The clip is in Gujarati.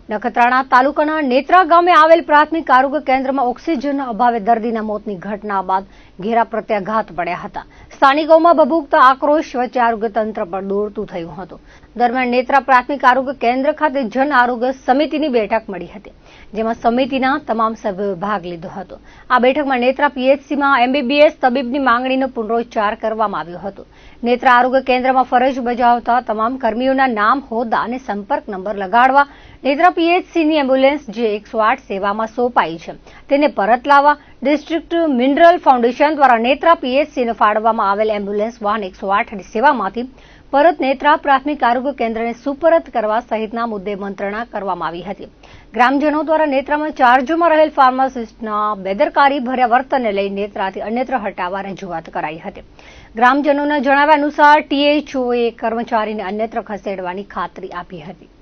નખત્રાણા તાલુકાના નેત્રા ગામે આવેલ પ્રાથમિક આરોગ્ય કેન્દ્રમાં ઓક્સિજન અભાવે દર્દીના મોતની ઘટના બાદ ઘેરા પ્રત્યાઘાત પડ્યા હતા. સ્થાનિકોમાં ભભૂકતા આક્રોશ વચ્ચે આરોગ્ય તંત્ર પર દોડતું થયું હતું. દરમિયાન નેત્રા પ્રાથમિક આરોગ્ય કેન્દ્ર ખાતે જન આરોગ્ય સમિતિની બેઠક મળી હતી, જેમાં સમિતિના તમામ સભ્યોએ ભાગ લીધો હતો. આ બેઠકમાં નેત્રા પીએચસીમાં એમબીબીએસ તબીબની માંગણીનો પુનરોચ્ચાર કરવામાં આવ્યો હતો. નેત્રા આરોગ્ય કેન્દ્રમાં ફરજ બજાવતા તમામ કર્મીઓના નામ, હોદ્દા અને સંપર્ક નંબર લગાડવા નેત્રા પીએચસીની એમ્બ્યુલન્સ જે 108 સેવામાં સોંપાઈ છે તેને પરત લાવવા ડિસ્ટ્રિક્ટ મિનરલ ફાઉન્ડેશન દ્વારા નેત્રા પીએચસીને ફાળવવામાં આવેલ એમ્બ્યુલન્સ વાહન 108 સેવામાંથી પરત નેત્રા પ્રાથમિક આરોગ્ય કેન્દ્રને સુપરત કરવા સહિતના મુદ્દે મંત્રણા કરવામાં આવી હતી. ગ્રામજનો દ્વારા નેત્રામાં ચાર્જમાં રહેલ ફાર્માસિસ્ટના બેદરકારી ભર્યા વર્તનને લઈ નેત્રાથી અન્યત્ર હટાવવા રજૂઆત કરાઈ હતી. ગ્રામજનોના જણાવ્યા અનુસાર THOએ કર્મચારીને અન્યત્ર ખસેડવાની ખાતરી આપી હતી.